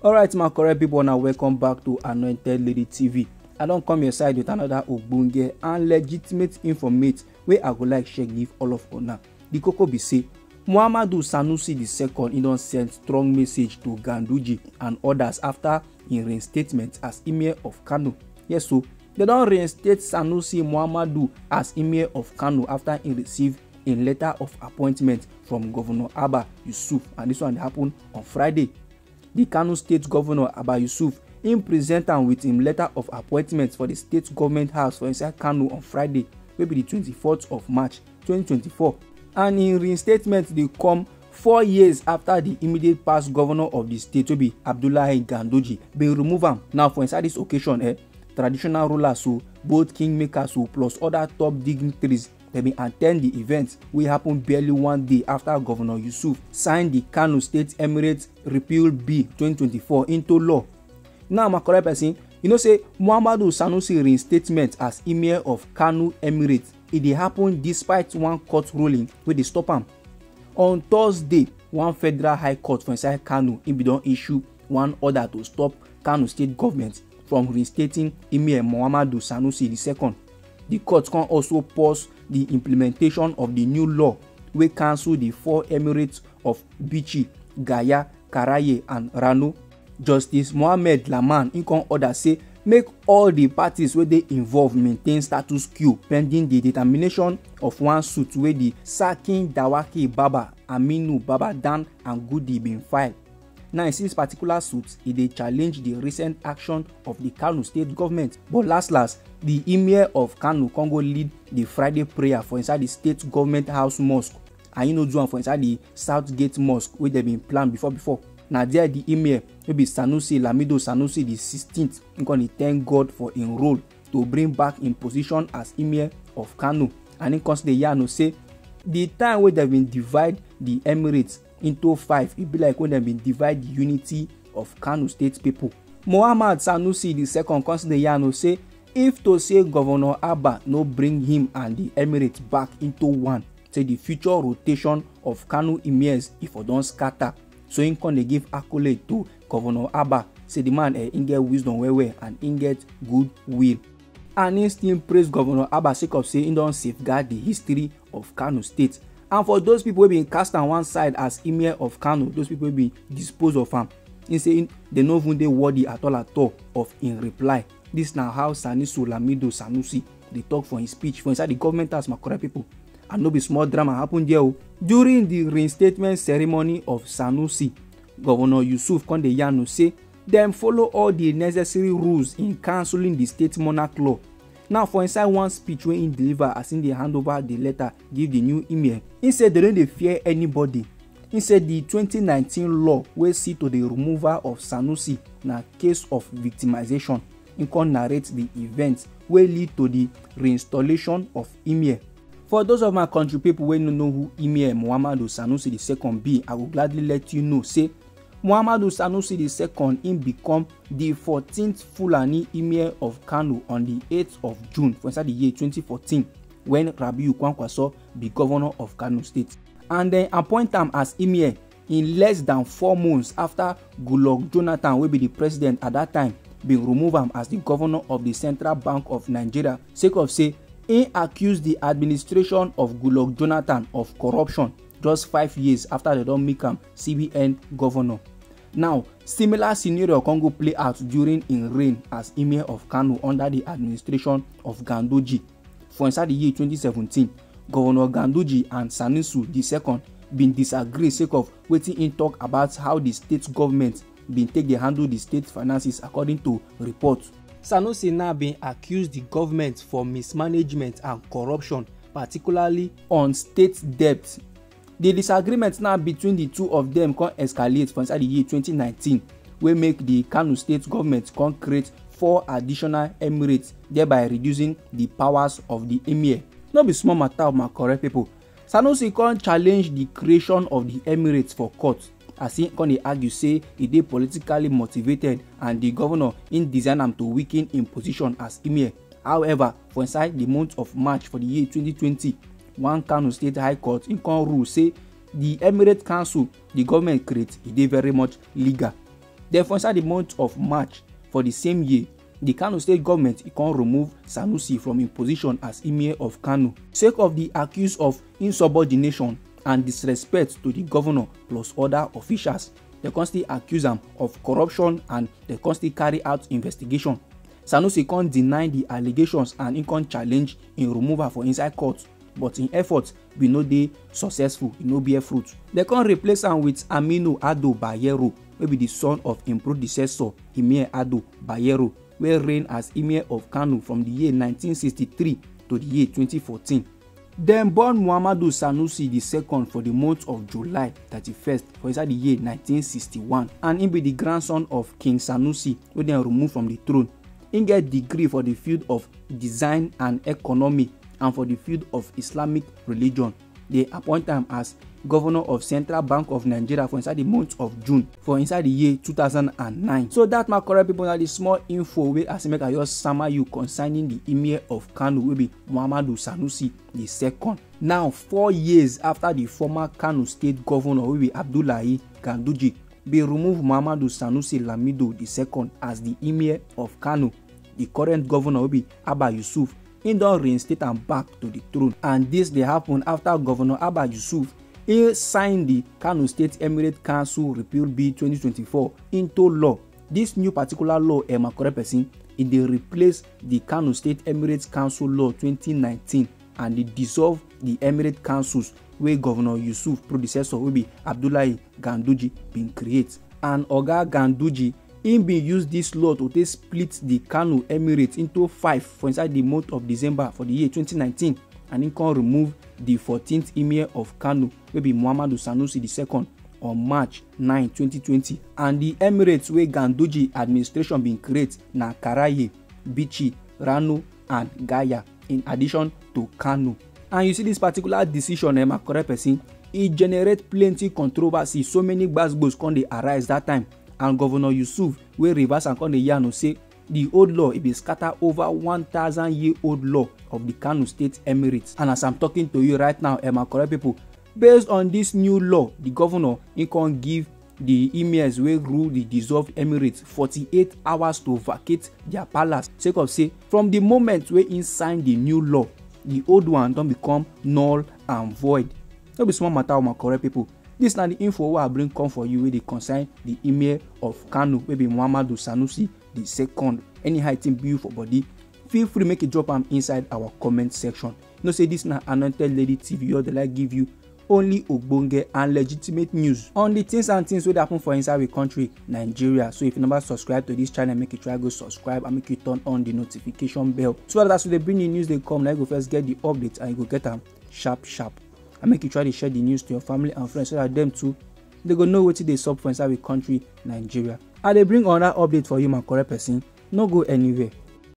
Alright, my correct people, now welcome back to Anointed Lady TV. I don't come your side with another ogbonge and legitimate informate wey I go like share give all of una. The koko be say Muhammadu Sanusi II he don send strong message to Ganduje and others after him reinstatement as Emir of Kanu. Yes, so they don reinstate Sanusi Muhammadu as Emir of Kanu after he received a letter of appointment from Governor RI0US, and this one happened on Friday. The Kanu State Governor RI0US him present am with him letter of appointment for the state government house for inside Kanu on Friday, wey be the 24th of March 2024. And in reinstatement dey come 4 years after the immediate past governor of the state, wey be Abdullahi Ganduje, bin remove am. Now for inside this occasion, traditional rulers, so both kingmakers, so plus other top dignitaries, they bin attend the event wey happen barely 1 day after Governor Yusuf signed the Kanu State Emirates Repeal Bill 2024 into law. Now my correct person, you know say Muhammadu Sanusi reinstatement as Emir of Kanu Emirates, it dey happen despite one court ruling wey dey stop am. On Thursday, one federal high court for inside Kanu bin don issue one order to stop Kanu state government from reinstating Emir Muhammadu Sanusi II. The court can also pause the implementation of the new law wey cancel the 4 emirates of Bichi, Gaya, Karaye and Rano. Justice Mohammed Laman in con order say make all the parties wey dey involved maintain status quo pending the determination of one suit wey the Sakin Dawaki Baba, Aminu Baba Dan and Gudi bin file. Now in this particular suit, e dey challenge the recent action of the Kanu state government, but last the Emir of Kanu con go lead the Friday prayer for inside the state government house mosque, and no do am for inside the Southgate mosque wey dey been planned before. Na there the Emir wey be Sanusi Lamido Sanusi the 16th he con thank God for him role to bring back in position as Emir of Kanu, and he con dey yarn say the time wey dem bin divide the Emirates into 5, it be like when dem bin divide the unity of Kanu state people. Muhammad Sanusi II con dey yarn say if to say Governor Abba no bring him and the Emirates back into one, say the future rotation of Kanu emirs if for don scatter. So him con dey give accolade to Governor Abba, say the man he get wisdom well and he get good will. And he still praise Governor Abba sake of say he don safeguard the history of Kanu state. And for those people wey been cast on one side as Emir of Kanu, those people wey been dispose of am, he say they no even dey worthy at all of in reply. This na how Sanusi Lamido Sanusi dey talk for his speech for inside the government house, my correct people. And no be small drama happen there o. During the reinstatement ceremony of Sanusi, Governor Yusuf con dey yarn say dem follow all the necessary rules in cancelling the state monarch law. Now for inside one speech wey he deliver as he dey hand over the letter give the new Emir, he said they don't dey fear anybody. He said the 2019 law wey see to the removal of Sanusi na case of victimization. He con narrate the events wey lead to the reinstallation of Emir. For those of my country people wey no know who Emir Muhammadu Sanusi II be, I will gladly let you know say Muhammadu Sanusi II him become the 14th Fulani Emir of Kanu on the 8th of June for inside the year 2014 when Rabiu Kwankwaso be governor of Kanu state, and then appoint am as Emir in less than 4 months after Goodluck Jonathan wey be the president at that time bin remove am as the governor of the Central Bank of Nigeria sake of say he accused the administration of Goodluck Jonathan of corruption just 5 years after they don make am CBN governor. Now similar scenario con go play out during in reign as Emir of Kanu under the administration of Ganduje. For inside the year 2017, Governor Ganduje and Sanusi II bin disagree sake of wetin he talk about how the state government bin take dey handle the state finances according to reports. Sanusi now been accused the government for mismanagement and corruption, particularly on state debt. The disagreement now between the two of them can escalate for inside the year 2019, wey make the Kanu state government can create 4 additional emirates, thereby reducing the powers of the emir. No be small matter of my correct people. Sanusi can challenge the creation of the emirates for court, as he con dey argue say e dey politically motivated and the governor in design am to weaken im position as emir. However, for inside the month of March for the year 2020, one Kanu State High Court in con rule say the Emirate Council the government create e dey very much legal. Then for inside the month of March for the same year, the Kanu state government can remove Sanusi from his position as Emir of Kanu sake of the accuse of insubordination and disrespect to the governor plus other officials. They constantly accuse him of corruption and they constantly carry out investigation. Sanusi can't deny the allegations and he can't challenge in removal for inside court, but in efforts we know they successful, e no bear fruit. They can't replace him with Aminu Ado Bayero, wey be the son of him predecessor Emir Ado Bayero, wey reign as Emir of Kanu from the year 1963 to the year 2014. Dem born Muhammadu Sanusi II for the month of July 31st for inside the year 1961, and he be the grandson of King Sanusi wey dem remove from the throne. He get degree for the field of design and economy and for the field of Islamic religion. They appoint him as governor of Central Bank of Nigeria for inside the month of June for inside the year 2009. So that my correct people, na the small info wey as make I just summary you concerning the Emir of Kanu wey be Muhammadu Sanusi II. Now 4 years after the former Kanu state governor wey be Abdullahi Ganduje be remove Muhammadu Sanusi Lamido II as the Emir of Kanu, the current governor wey be Abba Yusuf, he don reinstate am back to the throne, and this dey happen after Governor Abba Yusuf he signed the Kanu State Emirate Council Repeal Bill 2024 into law. This new particular law, my correct person, it dey replace the Kanu State Emirate Council Law 2019 and it dissolve the Emirate Councils wey Governor Yusuf predecessor wey be Abdullahi Ganduje bin create. And Oga Ganduje he bin use this law to take split the Kanu Emirate into 5 for inside the month of December for the year 2019, and he can remove the 14th Emir of Kanu wey be Muhammadu Sanusi II on March 9, 2020. And the Emirates wey Ganduje administration bin create na Karaye, Bichi, Rano and Gaya in addition to Kanu. And you see this particular decision, my correct person, it generate plenty controversy. So many gbasgbos come dey arise that time, and Governor Yusuf wey reverse and come dey yarn say the old law it be scatter over 1,000-year-old law of the Kanu State Emirates. And as I'm talking to you right now, my correct people, based on this new law, the governor he can give the emirs wey rule the dissolved Emirates 48 hours to vacate their palace, sake of say from the moment wey he sign the new law, the old one don become null and void. No be small matter, my correct people. This na the info wey I bring come for you wey dey concern the Emir of Kanu wey be Muhammadu Sanusi II. Any heighten bill for body, feel free make you drop am inside our comment section. You know say this na Anointed Lady TV, wey dey like give you only ogbonge and legitimate news on the things and things wey dey happen for inside we country Nigeria. So if you never subscribe to this channel, make you try go subscribe and make you turn on the notification bell, so that as we dey bring the news dey come, na you go first get the update and you go get am sharp. And make you try to share the news to your family and friends so that them too they go know wetin dey sup for inside we country Nigeria. I dey bring another update for you, my correct person. No go anywhere.